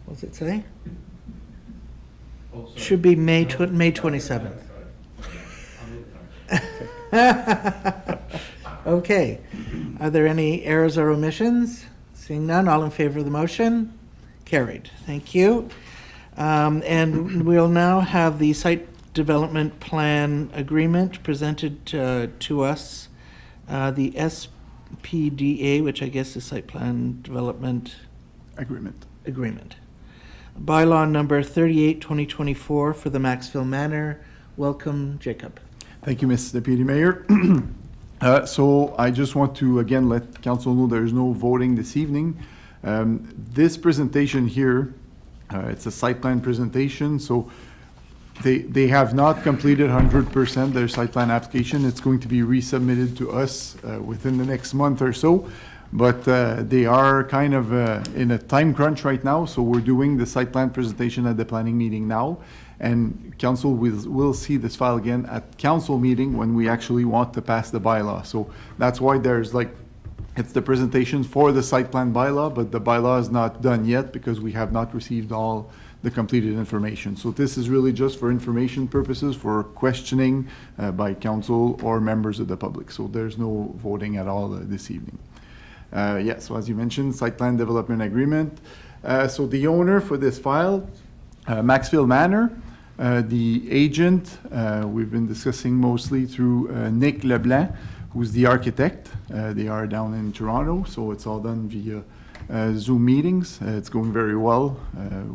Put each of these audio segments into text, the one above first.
What's it say? Oh, sorry. Should be May No, May sorry, 27th. sorry. Okay. Are there any errors or omissions? Seeing none, all in favor of the motion? Carried. Thank you. And we'll now have the site development plan agreement presented to us. The SPDA, which I guess is Site Plan Development Agreement. Agreement. Bylaw number 38, 2024 for the Maxville Manor. Welcome, Jacob. Thank you, Ms. Deputy Mayor. So I just want to again let council know there is no voting this evening. This presentation here, it's a site plan presentation, so they have not completed 100% their site plan application. It's going to be resubmitted to us within the next month or so, but they are kind of in a time crunch right now, so we're doing the site plan presentation at the planning meeting now. And council will see this file again at council meeting when we actually want to pass the bylaw. So that's why there's it's the presentation for the site plan bylaw, but the bylaw is not done yet because we have not received all the completed information. So this is really just for information purposes, for questioning by council or members of the public. So there's no voting at all this evening. Yeah, so as you mentioned, site plan development agreement. So the owner for this file, Maxville Manor. The agent, we've been discussing mostly through Nick Leblanc, who's the architect. They are down in Toronto, so it's all done via Zoom meetings. It's going very well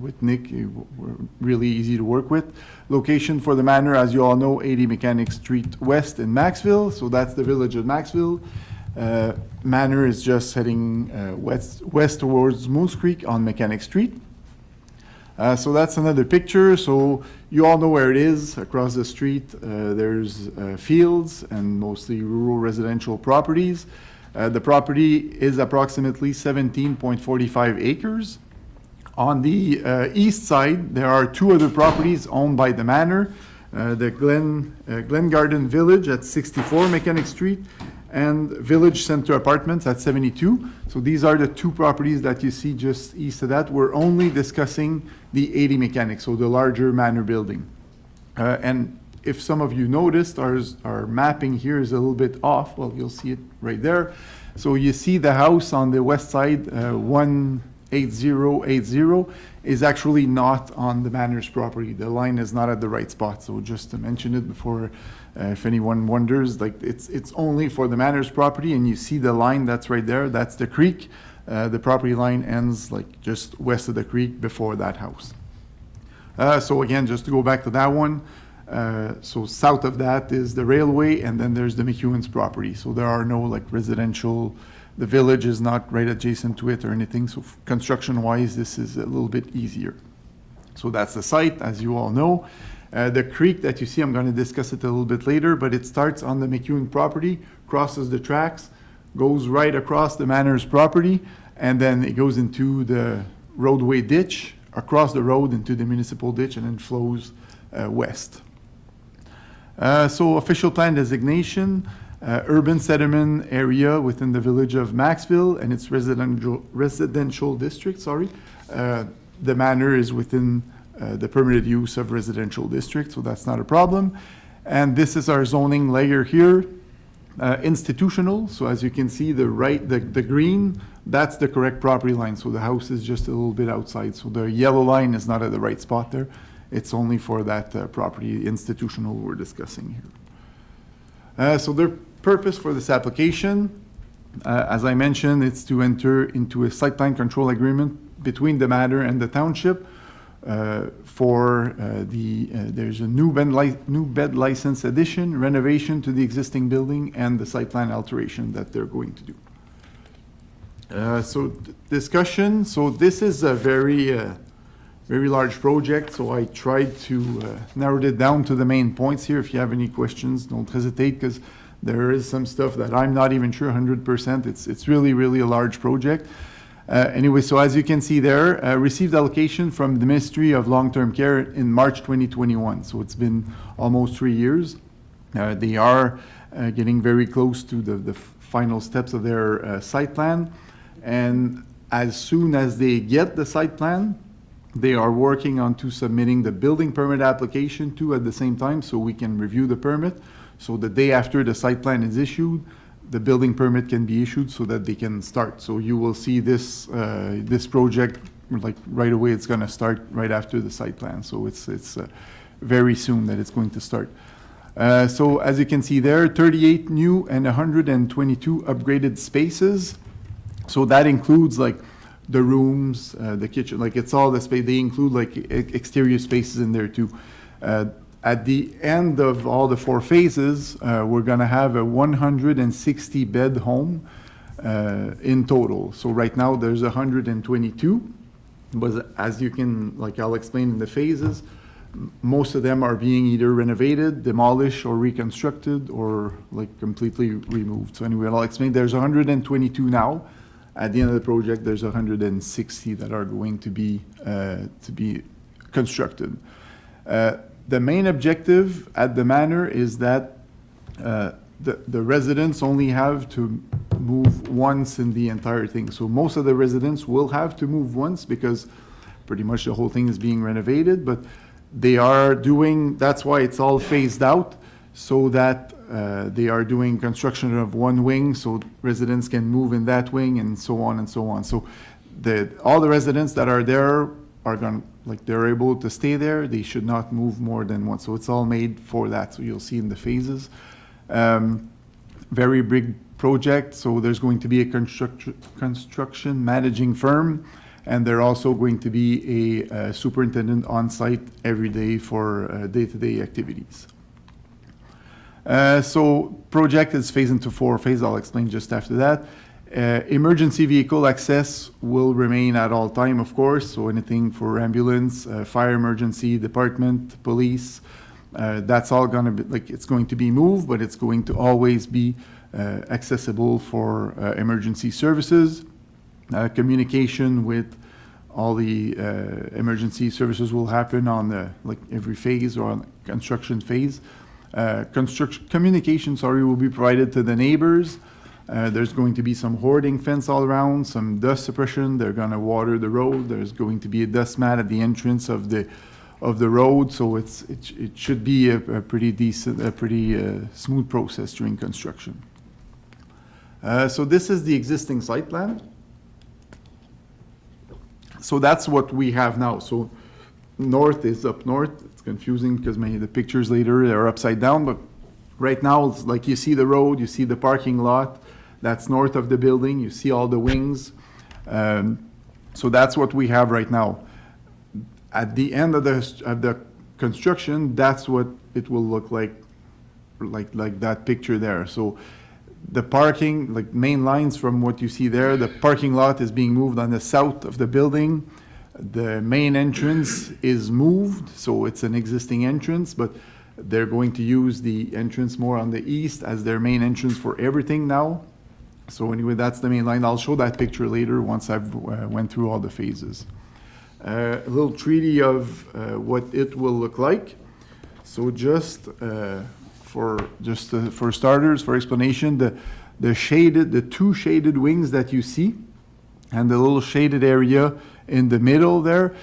with Nick. We're really easy to work with. Location for the manor, as you all know, 80 Mechanic Street West in Maxville, so that's the village of Maxville. Manor is just heading west towards Moose Creek on Mechanic Street. So that's another picture. So you all know where it is. Across the street, there's fields and mostly rural residential properties. The property is approximately 17.45 acres. On the east side, there are two other properties owned by the manor. The Glen Garden Village at 64 Mechanic Street and Village Center Apartments at 72. So these are the two properties that you see just east of that. We're only discussing the 80 Mechanic, so the larger manor building. And if some of you noticed, our mapping here is a little bit off. Well, you'll see it right there. So you see the house on the west side, 18080, is actually not on the manor's property. The line is not at the right spot. So just to mention it before, if anyone wonders, it's only for the manor's property, and you see the line that's right there. That's the creek. The property line ends just west of the creek before that house. So again, just to go back to that one, so south of that is the railway, and then there's the McEwen's property. So there are no residential. The village is not right adjacent to it or anything. So construction-wise, this is a little bit easier. So that's the site, as you all know. The creek that you see, I'm going to discuss it a little bit later, but it starts on the McEwen property, crosses the tracks, goes right across the manor's property, and then it goes into the roadway ditch, across the road into the municipal ditch, and then flows west. So official plan designation, urban settlement area within the village of Maxville and its residential district, sorry. The manor is within the permitted use of residential district, so that's not a problem. And this is our zoning layer here. Institutional, so as you can see, the green, that's the correct property line. So the house is just a little bit outside. So the yellow line is not at the right spot there. It's only for that property, institutional, we're discussing here. So their purpose for this application, as I mentioned, it's to enter into a site plan control agreement between the manor and the township there's a new bed license addition, renovation to the existing building, and the site plan alteration that they're going to do. So discussion. So this is a very large project. So I tried to narrow it down to the main points here. If you have any questions, don't hesitate, because there is some stuff that I'm not even sure 100%. It's really, really a large project. Anyway, so as you can see there, received allocation from the Ministry of Long-Term Care in March 2021. So it's been almost 3 years. They are getting very close to the final steps of their site plan. And as soon as they get the site plan, They are working on to submitting the building permit application too at the same time, so we can review the permit. So the day after the site plan is issued, the building permit can be issued so that they can start. So you will see this, this project, like right away, it's gonna start right after the site plan. So it's very soon that it's going to start. So as you can see there, 38 new and 122 upgraded spaces. So that includes like the rooms, the kitchen, like it's all the space. They include like exterior spaces in there too. At the end of all the 4 phases, we're gonna have a 160 bed home in total. So right now there's 122, but as you can, like I'll explain in the phases, most of them are being either renovated, demolished, or reconstructed, or like completely removed. So anyway, I'll explain. There's 122 now. At the end of the project, there's 160 that are going to be constructed. The main objective at the manor is that the residents only have to move once in the entire thing. So most of the residents will have to move once because pretty much the whole thing is being renovated, but they are doing, that's why it's all phased out, so that they are doing construction of one wing, so residents can move in that wing, and so on and so on. So all the residents that are there are going, like they're able to stay there. They should not move more than once. So it's all made for that. So you'll see in the phases. Very big project. So there's going to be a construction managing firm, and they're also going to be a superintendent on site every day for day-to-day activities. So project is phased into 4 phases. I'll explain just after that. Emergency vehicle access will remain at all time, of course. So anything for ambulance, fire emergency department, police, that's all gonna be, like, it's going to be moved, but it's going to always be accessible for emergency services. Communication with all the emergency services will happen on the, like, every phase or on construction phase. Communication, will be provided to the neighbors. There's going to be some hoarding fence all around, some dust suppression. They're gonna water the road. There's going to be a dust mat at the entrance of the road. So it should be a pretty decent, smooth process during construction. So this is the existing site plan. So that's what we have now. So north is up north. It's confusing because maybe the pictures later are upside down, but right now it's like you see the road, you see the parking lot. That's north of the building. You see all the wings. So that's what we have right now. At the end of the construction, that's what it will look like that picture there. So the parking, like main lines from what you see there, the parking lot is being moved on the south of the building. The main entrance is moved, so it's an existing entrance, but they're going to use the entrance more on the east as their main entrance for everything now. So anyway, that's the main line. I'll show that picture later once I've went through all the phases. A little treaty of what it will look like. So just for starters, for explanation, the 2 shaded wings that you see, and the little shaded area in the middle there,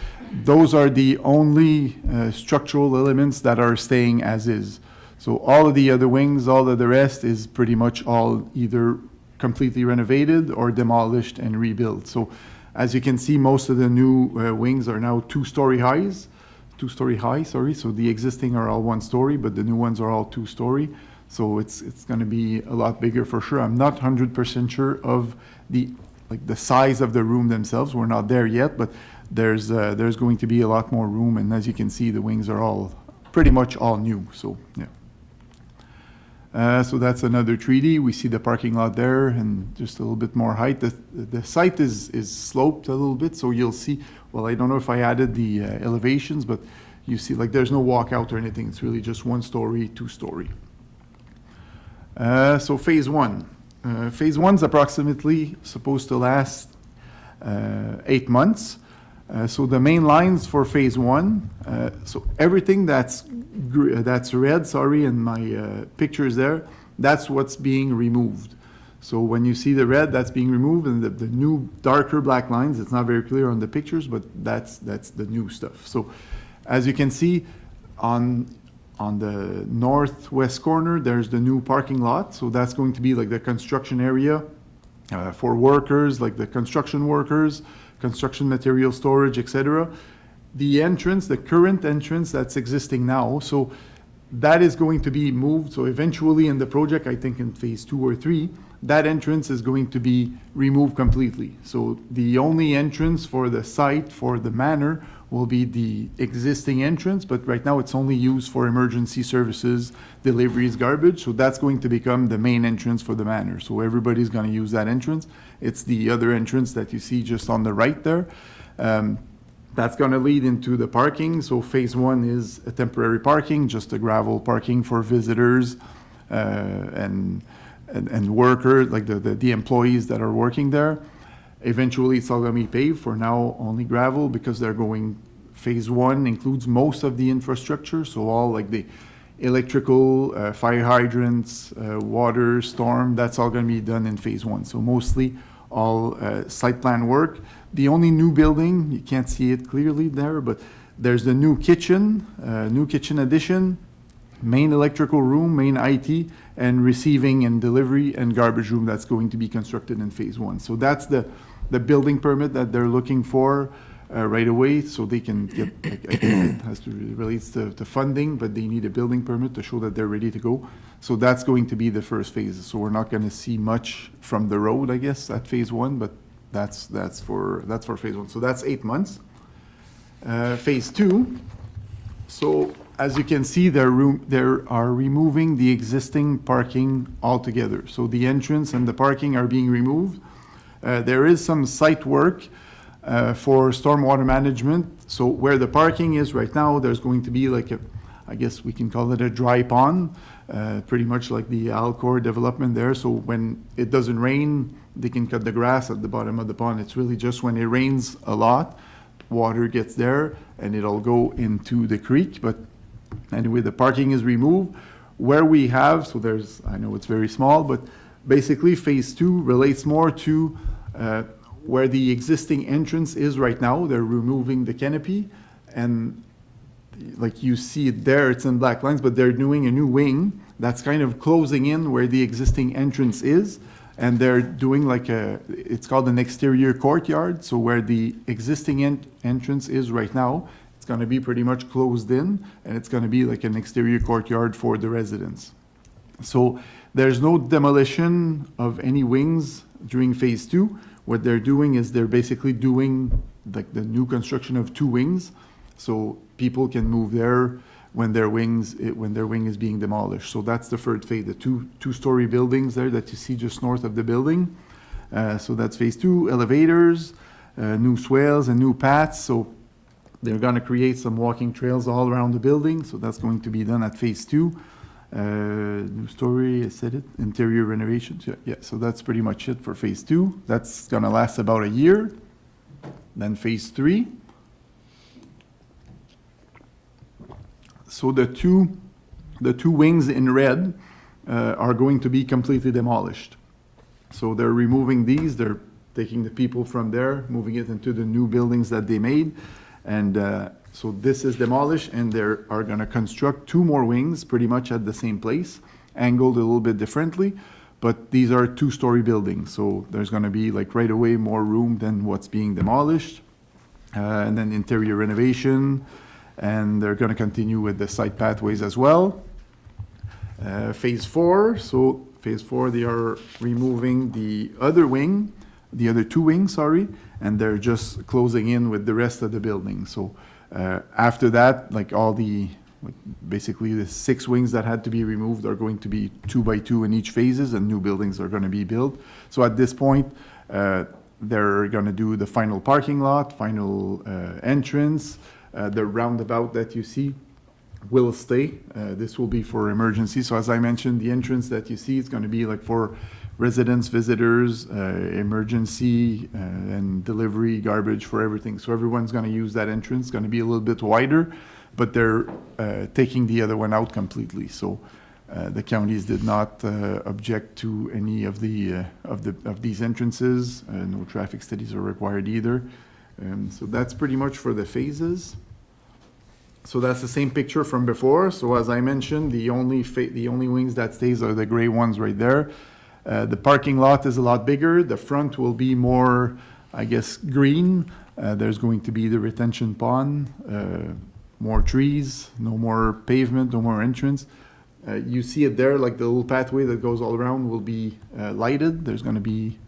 those are the only structural elements that are staying as is. So all of the other wings, all of the rest is pretty much all either completely renovated or demolished and rebuilt. So as you can see, most of the new wings are now 2-story high, sorry. So the existing are all 1 story, but the new ones are all 2-story. So it's going to be a lot bigger for sure. I'm not 100% sure of the size of the room themselves. We're not there yet, but there's going to be a lot more room. And as you can see, the wings are all pretty much all new. So yeah. So that's another treaty. We see the parking lot there and just a little bit more height. The site is sloped a little bit, so you'll see, well, I don't know if I added the elevations, but you see, like, there's no walkout or anything. It's really just 1 story, 2-story. So phase 1. Phase 1's approximately supposed to last 8 months. So the main lines for phase 1, so everything that's red, in my pictures there, that's what's being removed. So when you see the red, that's being removed, and the new darker black lines, it's not very clear on the pictures, but that's the new stuff. So as you can see, on the northwest corner, there's the new parking lot. So that's going to be like the construction area for workers, like the construction workers, construction material storage, etc. The entrance, the current entrance that's existing now, so that is going to be moved. So eventually in the project, I think in phase 2 or 3, that entrance is going to be removed completely. So the only entrance for the site, for the manor, will be the existing entrance, but right now it's only used for emergency services, deliveries, garbage. So that's going to become the main entrance for the manor. So everybody's going to use that entrance. It's the other entrance that you see just on the right there. That's going to lead into the parking. So phase 1 is a temporary parking, just a gravel parking for visitors and workers, like the employees that are working there. Eventually, it's all going to be paved. For now, only gravel, because they're going, phase 1 includes most of the infrastructure, so all like the electrical, fire hydrants, water, storm, that's all going to be done in phase 1. So mostly all site plan work. The only new building, you can't see it clearly there, but there's the new kitchen addition, main electrical room, main IT, and receiving and delivery and garbage room that's going to be constructed in phase 1. So that's the building permit that they're looking for right away, so they can get, it has to relates to funding, but they need a building permit to show that they're ready to go. So that's going to be the first phase. So we're not going to see much from the road, I guess, at phase 1, but that's for phase 1. So that's 8 months. Phase 2. So as you can see, they are removing the existing parking altogether. So the entrance and the parking are being removed. There is some site work for stormwater management. So where the parking is right now, there's going to be like I guess we can call it a dry pond, pretty much like the Alcor development there. So when it doesn't rain, they can cut the grass at the bottom of the pond. It's really just when it rains a lot, water gets there and it'll go into the creek. But anyway, the parking is removed. Where we have, so there's, I know it's very small, but basically phase 2 relates more to where the existing entrance is right now. They're removing the canopy, and like you see it there, it's in black lines, but they're doing a new wing that's kind of closing in where the existing entrance is. And they're doing like it's called an exterior courtyard. So where the existing entrance is right now, it's going to be pretty much closed in, and it's going to be like an exterior courtyard for the residents. So there's no demolition of any wings during phase 2. What they're doing is they're basically doing like the new construction of 2 wings. So people can move there when their wing is being demolished. So that's the third phase, the two-story buildings there that you see just north of the building. So that's phase 2, elevators, new swales and new paths. So they're going to create some walking trails all around the building. So that's going to be done at phase 2. New story, I said it, interior renovations. Yeah, so that's pretty much it for phase 2. That's going to last about a year. Then phase 3. So the two wings in red are going to be completely demolished. So they're removing these, they're taking the people from there, moving it into the new buildings that they made. And so this is demolished, and they are going to construct 2 more wings pretty much at the same place, angled a little bit differently. But these are 2-story buildings, so there's going to be like right away more room than what's being demolished. And then interior renovation. And they're going to continue with the site pathways as well. Phase 4, so phase 4, they are removing the other 2 wings, sorry, and they're just closing in with the rest of the building. So after that, like basically the 6 wings that had to be removed are going to be 2 by 2 in each phases, and new buildings are going to be built. So at this point, they're going to do the final parking lot, final entrance. The roundabout that you see will stay. This will be for emergency. So as I mentioned, the entrance that you see is going to be like for residents, visitors, emergency, and delivery, garbage, for everything. So everyone's going to use that entrance. It's going to be a little bit wider, but they're taking the other one out completely. So The counties did not object to any of these entrances. No traffic studies are required either. So that's pretty much for the phases. So that's the same picture from before. So as I mentioned, the only wings that stays are the gray ones right there. The parking lot is a lot bigger. The front will be more, I guess, green. There's going to be the retention pond, more trees, no more pavement, no more entrance. You see it there, like the little pathway that goes all around will be lighted. There's going to be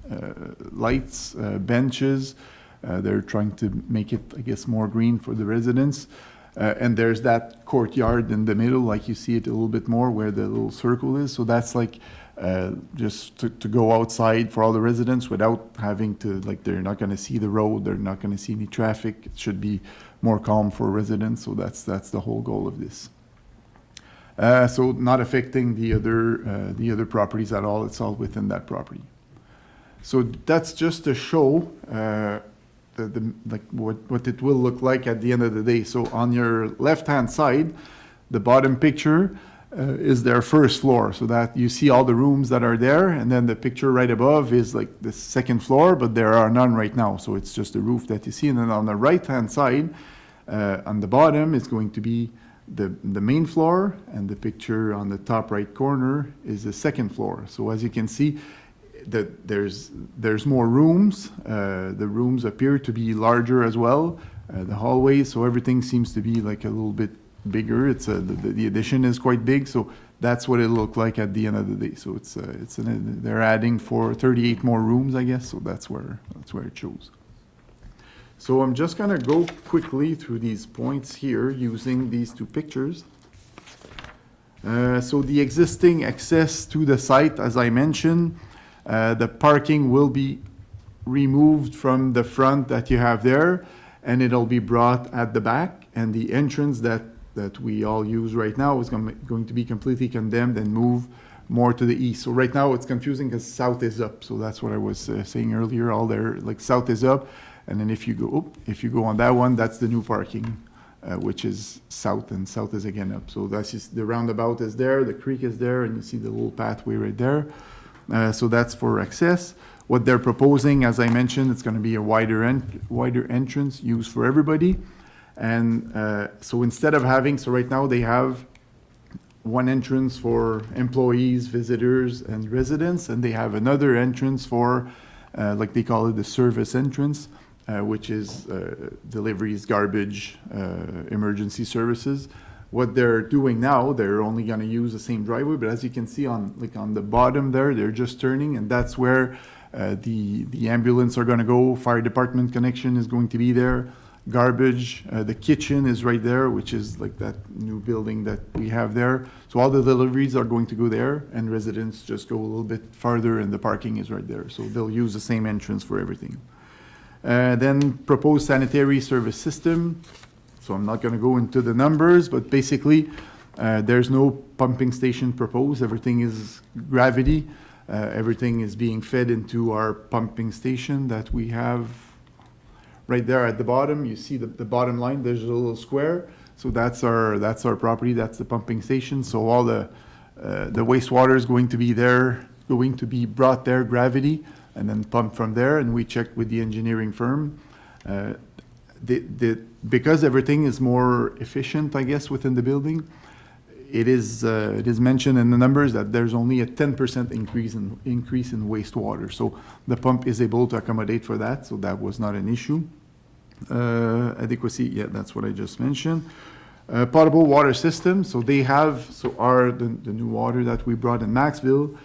lights, benches. They're trying to make it, I guess, more green for the residents. And there's that courtyard in the middle, like you see it a little bit more where the little circle is. So that's like just to go outside for all the residents without having to, like, they're not going to see the road, they're not going to see any traffic. It should be more calm for residents. So that's the whole goal of this. So not affecting the other properties at all. It's all within that property. So that's just to show like what it will look like at the end of the day. So on your left-hand side, the bottom picture is their first floor. So that you see all the rooms that are there, and then the picture right above is like the second floor, but there are none right now. So it's just the roof that you see. And then on the right-hand side, on the bottom is going to be the main floor, and the picture on the top right corner is the second floor. So as you can see, that there's more rooms. The rooms appear to be larger as well. The hallways, so everything seems to be like a little bit bigger. It's the addition is quite big, so that's what it looked like at the end of the day. So they're adding 38 more rooms, I guess. So that's where it shows. So I'm just gonna go quickly through these points here using these two pictures. So the existing access to the site, as I mentioned, the parking will be removed from the front that you have there, and it'll be brought at the back. And the entrance that we all use right now is going to be completely condemned and move more to the east. So right now it's confusing because south is up. So that's what I was saying earlier. All there, like south is up, and then if you go on that one, that's the new parking, which is south, and south is again up. So that's just the roundabout is there, the creek is there, and you see the little pathway right there. So that's for access. What they're proposing, as I mentioned, it's going to be a wider entrance used for everybody. And so instead of having, so right now they have one entrance for employees, visitors, and residents, and they have another entrance for, like they call it, the service entrance, which is deliveries, garbage, emergency services. What they're doing now, they're only going to use the same driveway, but as you can see on the bottom there, they're just turning, and that's where the ambulance are going to go. Fire department connection is going to be there. Garbage, the kitchen is right there, which is like that new building that we have there. So all the deliveries are going to go there, and residents just go a little bit farther, and the parking is right there. So they'll use the same entrance for everything. Then proposed sanitary service system. So I'm not going to go into the numbers, but basically there's no pumping station proposed. Everything is gravity. Everything is being fed into our pumping station that we have right there at the bottom. You see the bottom line, there's a little square. So that's our property, that's the pumping station. So all the wastewater is going to be there, going to be brought there, gravity, and then pumped from there. And we checked with the engineering firm. Because everything is more efficient, I guess, within the building, it is mentioned in the numbers that there's only a 10% increase in wastewater. So the pump is able to accommodate for that, so that was not an issue. Adequacy, yeah, that's what I just mentioned. Potable water system, so they have, the new water that we brought in Maxville,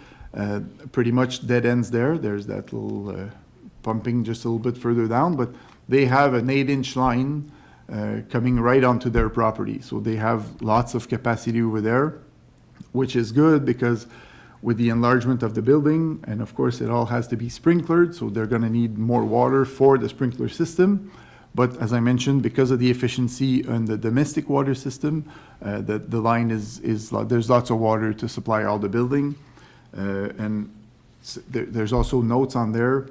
pretty much dead ends there. There's that little pumping just a little bit further down, but they have an 8-inch line coming right onto their property. So they have lots of capacity over there, which is good because with the enlargement of the building, and of course it all has to be sprinklered, so they're going to need more water for the sprinkler system. But as I mentioned, because of the efficiency on the domestic water system, the line there's lots of water to supply all the building. And there's also notes on there.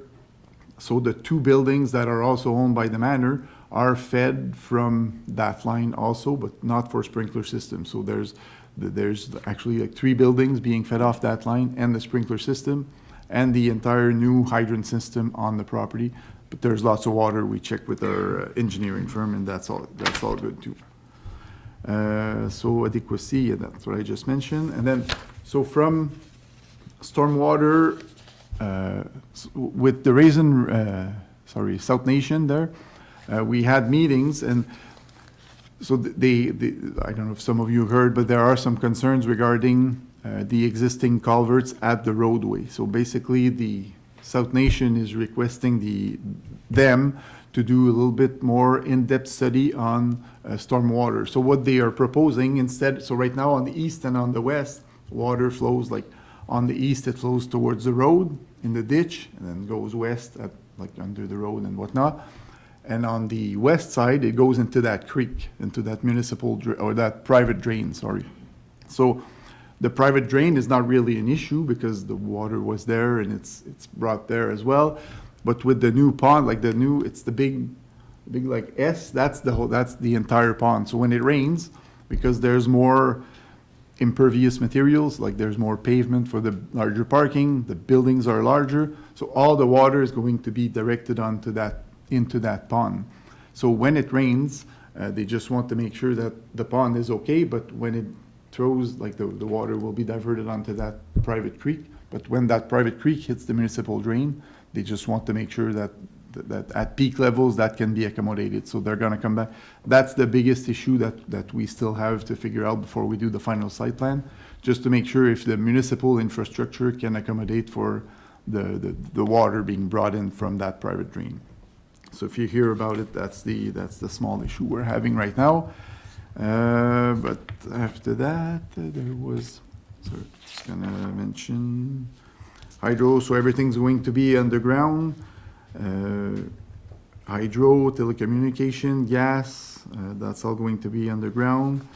So the two buildings that are also owned by the manor are fed from that line also, but not for sprinkler system. So there's actually like 3 buildings being fed off that line and the sprinkler system and the entire new hydrant system on the property. But there's lots of water. We checked with our engineering firm, and that's all good too. So adequacy, and that's what I just mentioned. And then, so from stormwater, with the South Nation there, we had meetings, and so I don't know if some of you heard, but there are some concerns regarding the existing culverts at the roadway. So basically, the South Nation is requesting them to do a little bit more in-depth study on stormwater. So what they are proposing instead, so right now on the east and on the west, water flows like on the east, it flows towards the road in the ditch and then goes west at like under the road and whatnot. And on the west side, it goes into that creek, into that municipal or that private drain, sorry. So the private drain is not really an issue because the water was there and it's brought there as well. But with the new pond, like it's the big like S, that's the entire pond. So when it rains, because there's more impervious materials, like there's more pavement for the larger parking, the buildings are larger, so all the water is going to be directed into that pond. So when it rains, they just want to make sure that the pond is okay, but when it throws, like the water will be diverted onto that private creek. But when that private creek hits the municipal drain, they just want to make sure that at peak levels that can be accommodated. So they're gonna come back. That's the biggest issue that we still have to figure out before we do the final site plan, just to make sure if the municipal infrastructure can accommodate for the water being brought in from that private drain. So if you hear about it, that's the small issue we're having right now. But after that, there was, so just gonna mention hydro, so everything's going to be underground. Hydro, telecommunication, gas, that's all going to be underground.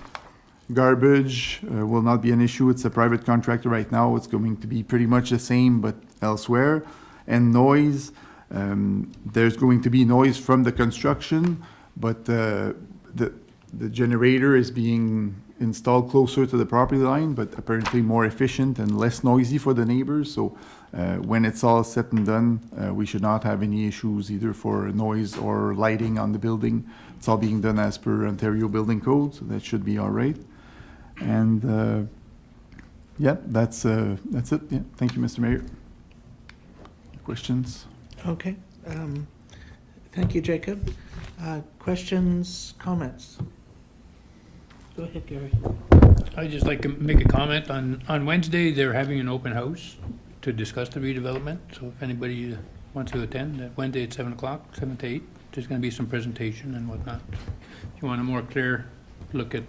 Garbage will not be an issue. It's a private contractor right now. It's going to be pretty much the same, but elsewhere. And noise, there's going to be noise from the construction, but the generator is being installed closer to the property line, but apparently more efficient and less noisy for the neighbors. So when it's all said and done, we should not have any issues either for noise or lighting on the building. It's all being done as per Ontario Building Code, so that should be all right. And yeah, that's it. Yeah, thank you, Mr. Mayor. Questions? Okay. Thank you, Jacob. Questions, comments? Go ahead, Gary. I'd just like to make a comment. On Wednesday, they're having an open house to discuss the redevelopment. So if anybody wants to attend, that Wednesday at 7 o'clock, 7 to 8, there's going to be some presentation and whatnot. If you want a more clear look at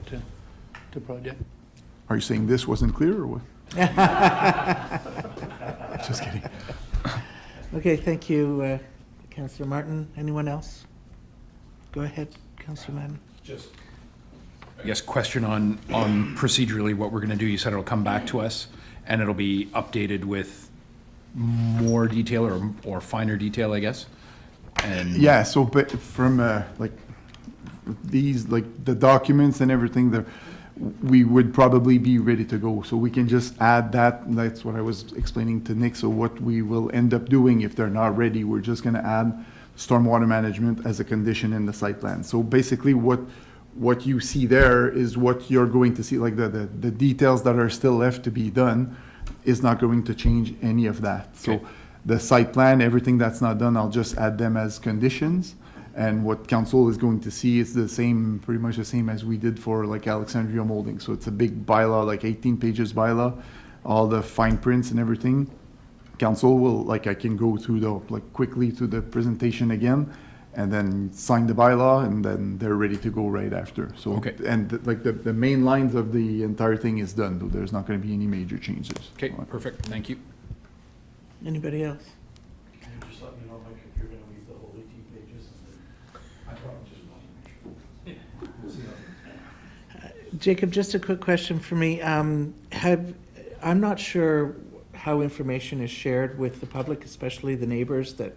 the project. Are you saying this wasn't clear or what? Just kidding. Okay, thank you, Councillor Martin. Anyone else? Go ahead, Councillor Martin. Just, I guess, question on procedurally what we're going to do. You said it'll come back to us and it'll be updated with more detail or finer detail, I guess. And Yeah, so but from like these, like the documents and everything there, we would probably be ready to go. So we can just add that. That's what I was explaining to Nick. So what we will end up doing if they're not ready, we're just going to add stormwater management as a condition in the site plan. So basically what you see there is what you're going to see, like the details that are still left to be done is not going to change any of that. So Okay. the site plan, everything that's not done, I'll just add them as conditions. And what council is going to see is the same, pretty much the same as we did for like Alexandria Molding. So it's a big bylaw, like 18 pages bylaw, all the fine prints and everything. Council will, like I can go through quickly through the presentation again and then sign the bylaw and then they're ready to go right after. So, Okay. and the main lines of the entire thing is done, though. There's not going to be any major changes. Okay, perfect. Thank you. Anybody else? Can you just let me know, Mike, if you're gonna read the whole 18 pages? I probably just want to make sure. We'll see how. Jacob, just a quick question for me. I'm not sure how information is shared with the public, especially the neighbors that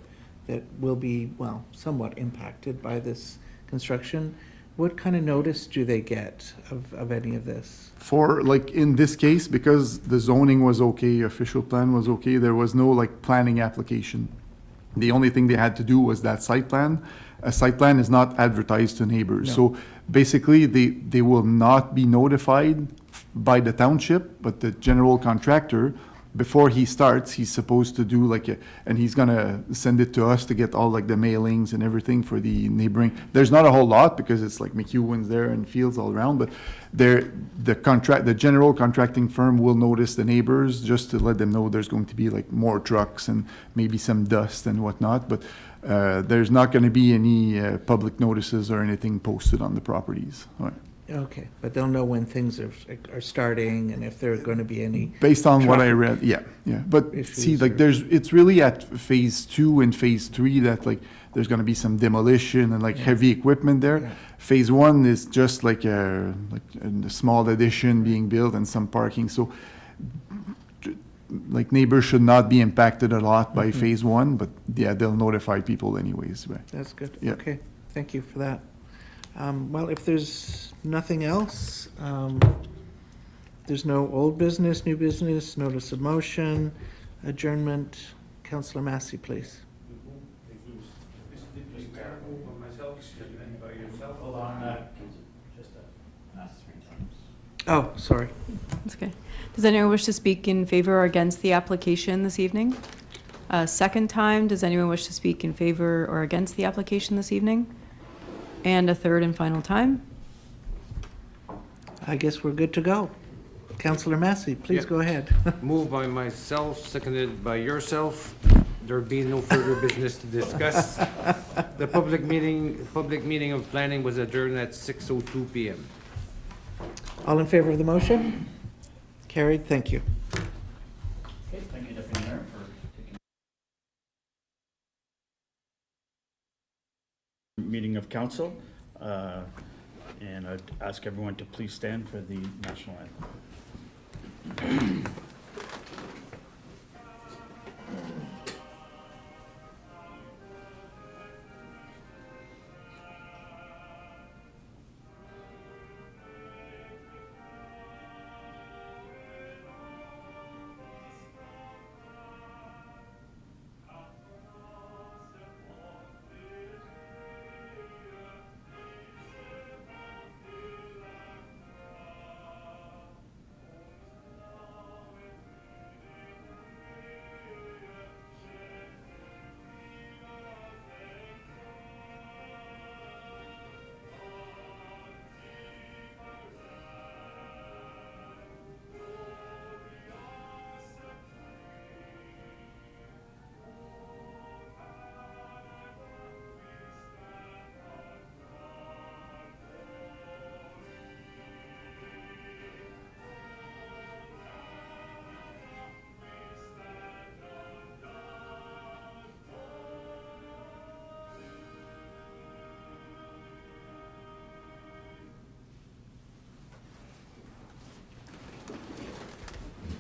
will be, well, somewhat impacted by this construction. what kind of notice do they get of any of this? For, like, in this case, because the zoning was okay, official plan was okay, there was no, like, planning application. The only thing they had to do was that site plan. A site plan is not advertised to neighbors. No. So basically, they will not be notified by the township, but the general contractor, before he starts, he's supposed to do like and he's gonna send it to us to get all like the mailings and everything for the neighboring. There's not a whole lot because it's like McEwen's there and fields all around, but the general contracting firm will notice the neighbors just to let them know there's going to be like more trucks and maybe some dust and whatnot, but there's not gonna be any public notices or anything posted on the properties. All right. Okay, but they'll know when things are starting and if there are going to be any, Based on what I Traffic read, yeah. But see, issues like, or- it's really at phase 2 and phase 3 that like, there's gonna be some demolition and like heavy equipment there. Yeah. Phase 1 is just like a small addition being built and some parking, so like neighbors should not be impacted a lot by Mhm. phase 1, but yeah, they'll notify people anyways, right? that's good. Yeah. Okay, thank you for that. Well, if there's nothing else, there's no old business, new business, notice of motion, adjournment. Councillor Massey, please. Oh, sorry. That's okay. Does anyone wish to speak in favor or against the application this evening? Second time, does anyone wish to speak in favor or against the application this evening? And a third and final time? I guess we're good to go. Councillor Massey, please Yeah. go ahead. Moved by myself, seconded by yourself. There be no further business to discuss. The public meeting of planning was adjourned at 6:02 PM. All in favor of the motion? Carried, thank you. Okay, thank you, Deputy Mayor, for taking. Meeting of council, and I'd ask everyone to please stand for the national anthem.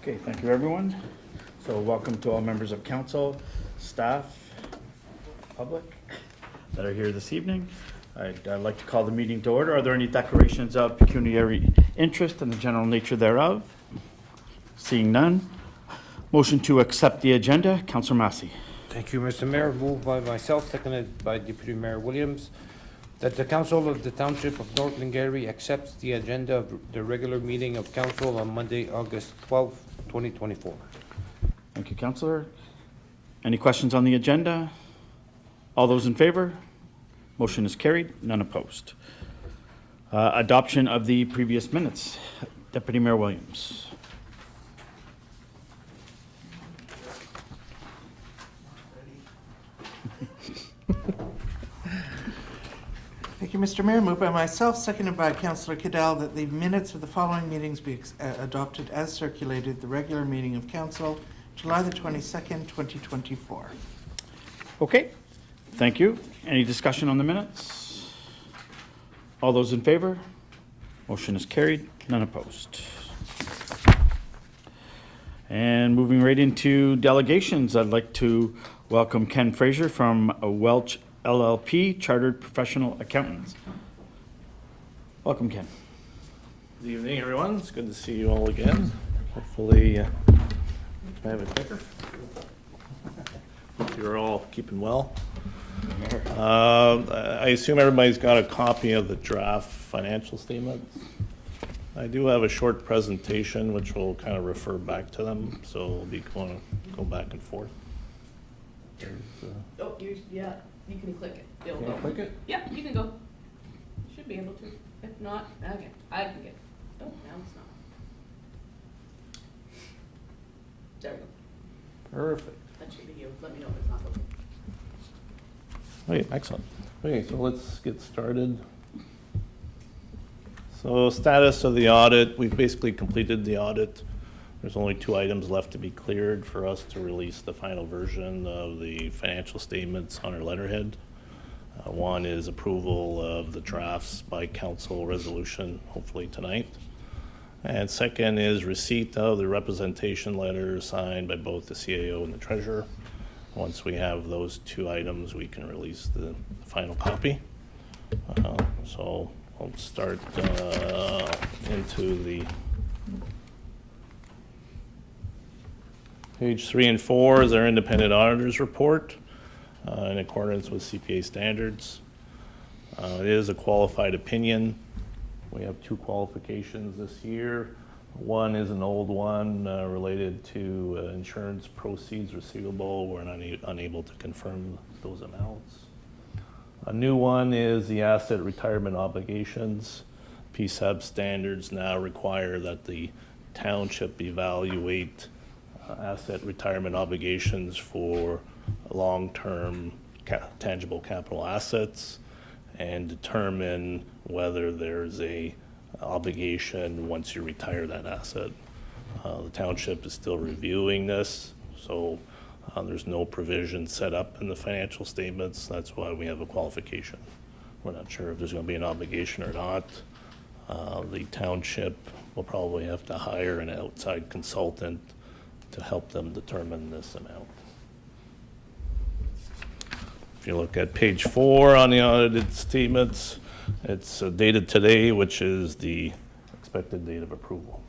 Okay, thank you, everyone. So welcome to all members of council, staff, public that are here this evening. I'd like to call the meeting to order. Are there any declarations of pecuniary interest and the general nature thereof? Seeing none. Motion to accept the agenda. Councillor Massey. Thank you, Mr. Mayor. Moved by myself, seconded by Deputy Mayor Williams, that the Council of the Township of North Glengarry accepts the agenda of the regular meeting of council on Monday, August 12th, 2024. Thank you, Councillor. Any questions on the agenda? All those in favor? Motion is carried, none opposed. Adoption of the previous minutes. Deputy Mayor Williams. Thank you, Mr. Mayor. Moved by myself, seconded by Councillor Cadell, that the minutes of the following meetings be adopted as circulated. The regular meeting of council, July the 22nd, 2024. Okay, thank you. Any discussion on the minutes? All those in favor? Motion is carried, none opposed. And moving right into delegations, I'd like to welcome Ken Fraser from Welch LLP, Chartered Professional Accountants. Welcome, Ken. Good evening, everyone. It's good to see you all again. Hopefully, can I have a clicker? Hope you're all keeping well. I assume everybody's got a copy of the draft financial statements. I do have a short presentation which will kind of refer back to them, so we'll be going to go back and forth. Oh, yeah, you can click it. It'll Can I go. click it? Yeah, you can go. Should be able to. If not, okay, I can get it. Oh, now it's not. There we go. Perfect. That should be you. Let me know if it's not working. Okay, excellent. Okay, so let's get started. So status of the audit, we've basically completed the audit. There's only 2 items left to be cleared for us to release the final version of the financial statements on our letterhead. One is approval of the drafts by council resolution, hopefully tonight. And second is receipt of the representation letter signed by both the CAO and the treasurer. Once we have those 2 items, we can release the final copy. So I'll start into the page 3 and 4 is our independent auditor's report in accordance with CPA standards. It is a qualified opinion. We have 2 qualifications this year. One is an old one related to insurance proceeds receivable. We're unable to confirm those amounts. A new one is the asset retirement obligations. PSAB standards now require that the township evaluate asset retirement obligations for long-term tangible capital assets and determine whether there's a obligation once you retire that asset. The township is still reviewing this, so there's no provision set up in the financial statements. That's why we have a qualification. We're not sure if there's going to be an obligation or not. The township will probably have to hire an outside consultant to help them determine this amount. If you look at page 4 on the audited statements, it's dated today, which is the expected date of approval.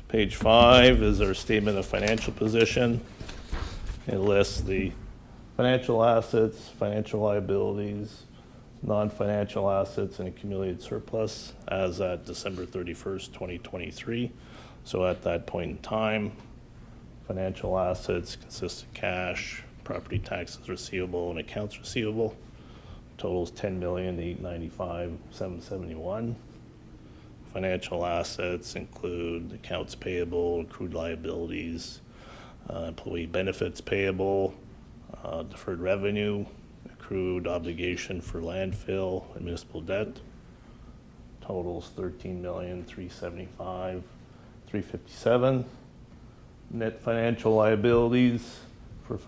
Page 5 is our statement of financial position. It lists the financial assets, financial liabilities, non-financial assets, and accumulated surplus as at December 31st, 2023. So at that point in time, financial assets consist of cash, property taxes receivable, and accounts receivable. Totals $10,895,771. Financial assets include accounts payable, accrued liabilities, employee benefits payable, deferred revenue, accrued obligation for landfill and municipal debt. Totals $13,375,357. Net financial liabilities, for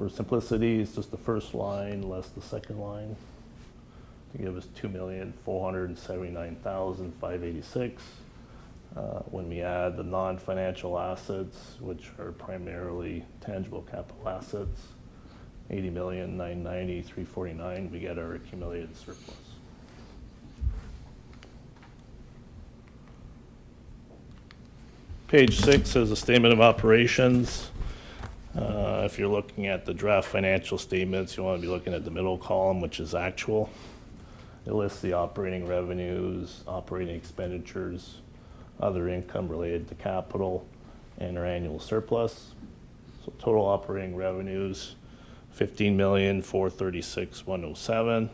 simplicity, it's just the first line less the second line, to give us $2,479,586. When we add the non-financial assets, which are primarily tangible capital assets, $80,990,349, we get our accumulated surplus. Page 6 is a statement of operations. If you're looking at the draft financial statements, you want to be looking at the middle column, which is actual. It lists the operating revenues, operating expenditures, other income related to capital, and our annual surplus. So total operating revenues, $15,436,107,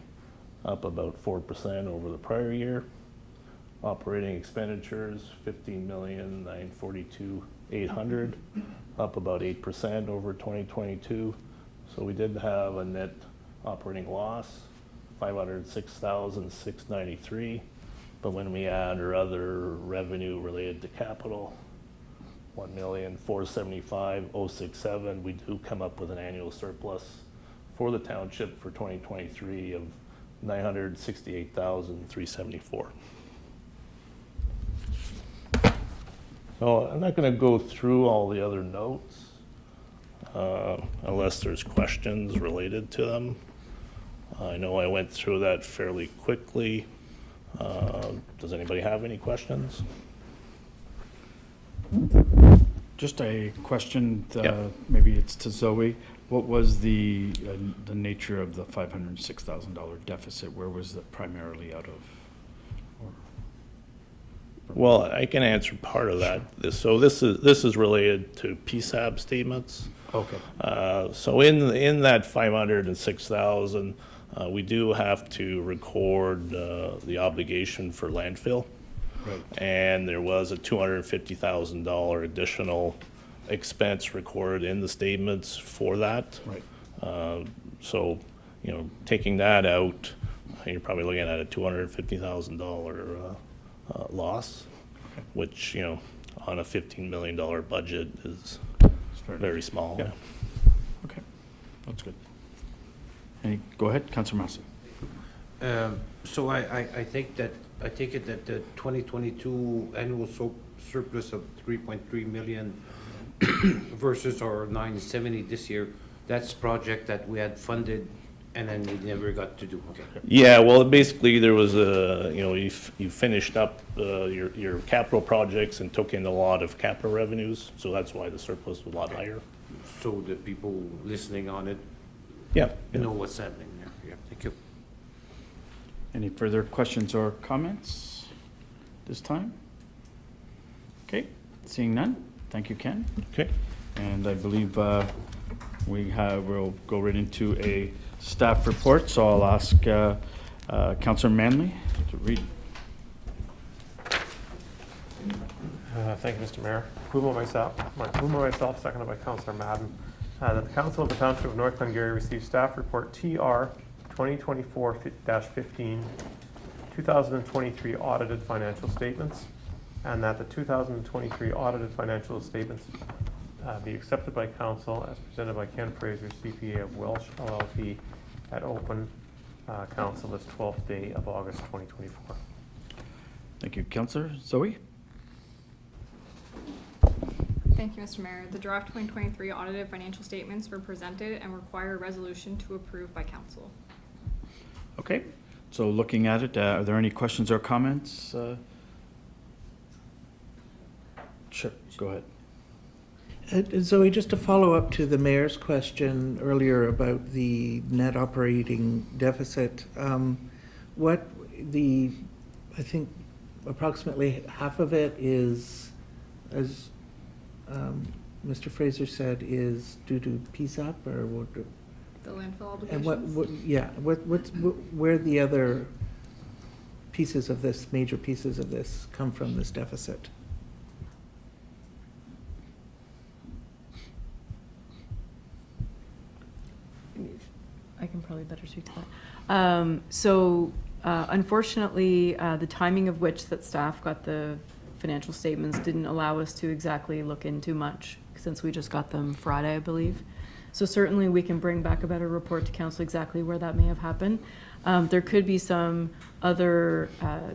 up about 4% over the prior year. Operating expenditures, $15,942,800, up about 8% over 2022. So we did have a net operating loss, $506,693. But when we add our other revenue related to capital, $1,475,067, we do come up with an annual surplus for the township for 2023 of $968,374. So I'm not going to go through all the other notes unless there's questions related to them. I know I went through that fairly quickly. Does anybody have any questions? Just a question, Yeah. maybe it's to Zoe. What was the nature of the $506,000 deficit? Where was it primarily out of? Well, I can answer part of that. So this is related to PSAB statements. Okay. So in that 506,000, we do have to record the obligation for landfill. Right. And there was a $250,000 additional expense recorded in the statements for that. Right. So, taking that out, you're probably looking at a $250,000 loss, which, on a $15 million budget is It's very small. Yeah. Okay, that's good. Go ahead, Councillor Massey. So I take it that the 2022 annual surplus of 3.3 million versus our 970 this year, that's project that we had funded and then we never got to do. Okay. Yeah, well, basically, there was you finished up your capital projects and took in a lot of capital revenues, so that's why the surplus was a lot higher. So the people listening on it Yeah. know what's happening there. Yeah, thank you. Any further questions or comments this time? Okay, seeing none. Thank you, Ken. Okay. And I believe we'll go right into a staff report, so I'll ask Councillor Manley to read. Thank you, Mr. Mayor. Move on myself, seconded by Councillor Madden, that the Council of the Township of North Glengarry receive staff report TR 2024-15, 2023 audited financial statements, and that the 2023 audited financial statements be accepted by council as presented by Ken Fraser, CPA of Welsh LLP, at open council this 12th day of August 2024. Thank you, Councillor. Zoe? Thank you, Mr. Mayor. The draft 2023 audited financial statements were presented and require a resolution to approve by council. Okay, so looking at it, are there any questions or comments? Sure, go ahead. Zoe, just to follow up to the mayor's question earlier about the net operating deficit, I think approximately half of it is, as Mr. Fraser said, is due to PSAP, or what? The landfill And obligations? where the other pieces of this, major pieces of this, come from this deficit? I can probably better speak to that. Unfortunately, the timing of which that staff got the financial statements didn't allow us to exactly look into much, since we just got them Friday, I believe. So certainly we can bring back a better report to council exactly where that may have happened. There could be some other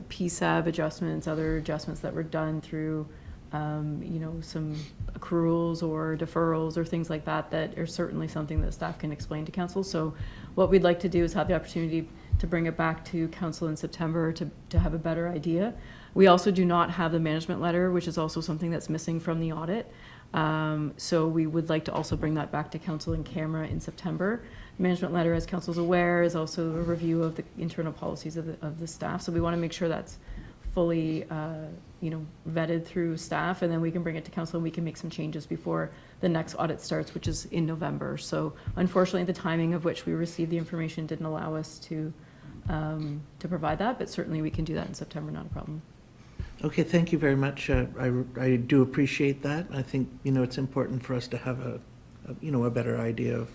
PSAB adjustments, other adjustments that were done through some accruals or deferrals or things like that, that are certainly something that staff can explain to council. So what we'd like to do is have the opportunity to bring it back to council in September to have a better idea. We also do not have the management letter, which is also something that's missing from the audit. So we would like to also bring that back to council in camera in September. Management letter, as council's aware, is also a review of the internal policies of the staff. So we want to make sure that's fully vetted through staff, and then we can bring it to council and we can make some changes before the next audit starts, which is in November. So unfortunately, the timing of which we received the information didn't allow us to provide that, but certainly we can do that in September, not a problem. Okay, thank you very much. I do appreciate that. I think, it's important for us to have a better idea of,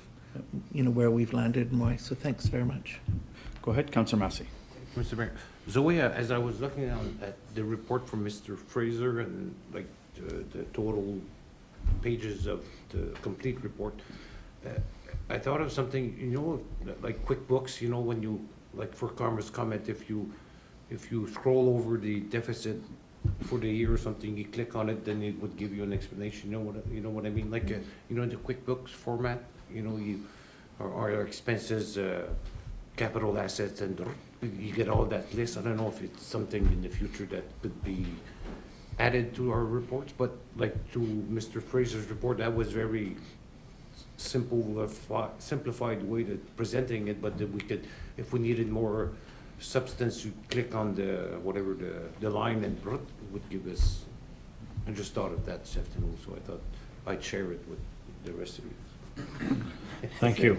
where we've landed and why. So thanks very much. Go ahead, Councillor Massey. Mr. Mayor, Zoe, as I was looking at the report from Mr. Fraser and like the total pages of the complete report, I thought of something, like QuickBooks, when you, like for Karma's comment, if you scroll over the deficit for the year or something, you click on it, then it would give you an explanation. You know what I mean? Like in the QuickBooks format, our expenses capital assets, and you get all that list. I don't know if it's something in the future that could be added to our reports, but like to Mr. Fraser's report, that was very simplified way to presenting it, but that we could, if we needed more substance, you click on the, whatever the line, and it would give us, I just thought of that this afternoon, so I thought I'd share it with the rest of you. Thank you.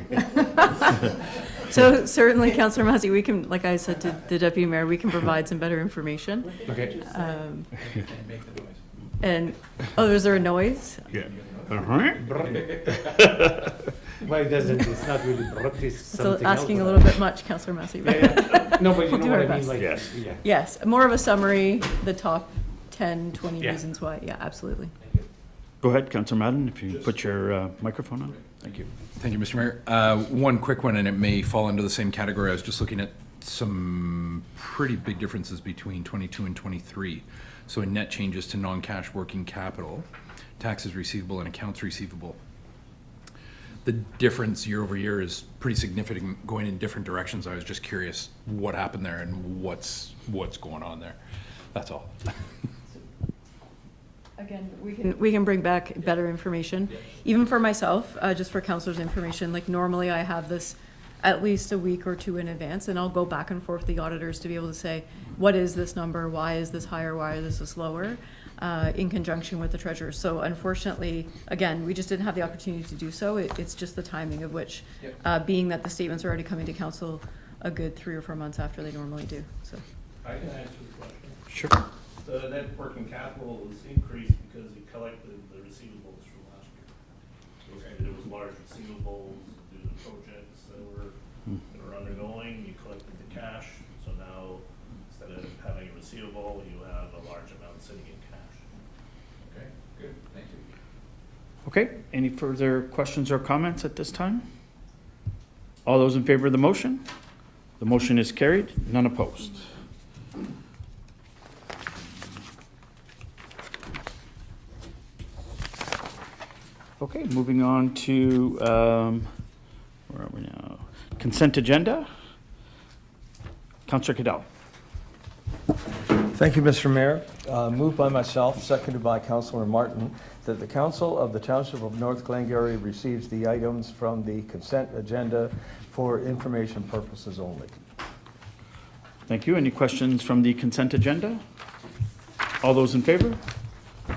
So certainly, Councillor Massey, we can, like I said to the Deputy Mayor, we can provide some better information. Okay. And, oh, is there a noise? Yeah. Why doesn't, it's not really, it's Still something else. asking a little bit much, Councillor Massey. but- No, but you We'll know do what our I mean, best. like, Yes. yeah. Yes, more of a summary, the top 10, 20 Yeah. reasons why. Yeah, absolutely. Go ahead, Councillor Madden, if you put your microphone on. Thank you. Thank you, Mr. Mayor. One quick one, and it may fall into the same category. I was just looking at some pretty big differences between 22 and 23. So in net changes to non-cash working capital, taxes receivable and accounts receivable. The difference year over year is pretty significant, going in different directions. I was just curious what happened there and what's going on there. That's all. Again, we can bring back better information. Even for myself, just for councilors' information, like normally I have this at least a week or two in advance, and I'll go back and forth with the auditors to be able to say, what is this number? Why is this higher? Why is this lower? In conjunction with the treasurer. So unfortunately, again, we just didn't have the opportunity to do so. It's just the timing of which, being that the statements are already coming to council a good 3 or 4 months after they normally do, so. I can answer the question. Sure. The net working capital was increased because you collected the receivables from last year. There was large receivables due to projects that were undergoing, you collected the cash, so now instead of having a receivable, you have a large amount sitting in cash. Okay, good, thank you. Okay, any further questions or comments at this time? All those in favor of the motion? The motion is carried, none opposed. Okay, moving on to, where are we now? Consent agenda. Councillor Cadell. Thank you, Mr. Mayor. Moved by myself, seconded by Councillor Martin, that the Council of the Township of North Glengarry receives the items from the consent agenda for information purposes only. Thank you. Any questions from the consent agenda? All those in favor?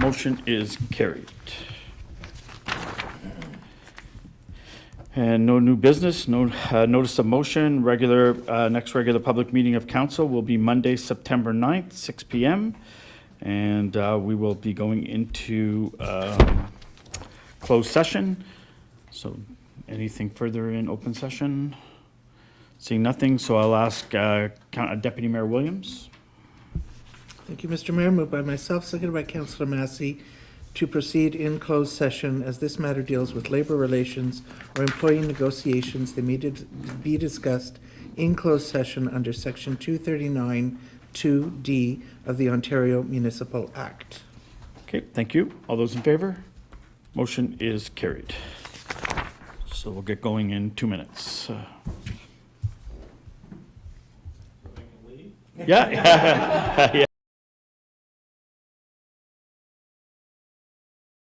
Motion is carried. And no new business, no notice of motion. Next regular public meeting of council will be Monday, September 9th, 6 p.m. And we will be going into closed session. So anything further in open session? Seeing nothing, so I'll ask Deputy Mayor Williams. Thank you, Mr. Mayor. Moved by myself, seconded by Councillor Massey, to proceed in closed session as this matter deals with labor relations or employee negotiations that may be discussed in closed session under Section 239 2D of the Ontario Municipal Act. Okay, thank you. All those in favor? Motion is carried. So we'll get going in 2 minutes. Leave? Yeah. Yeah.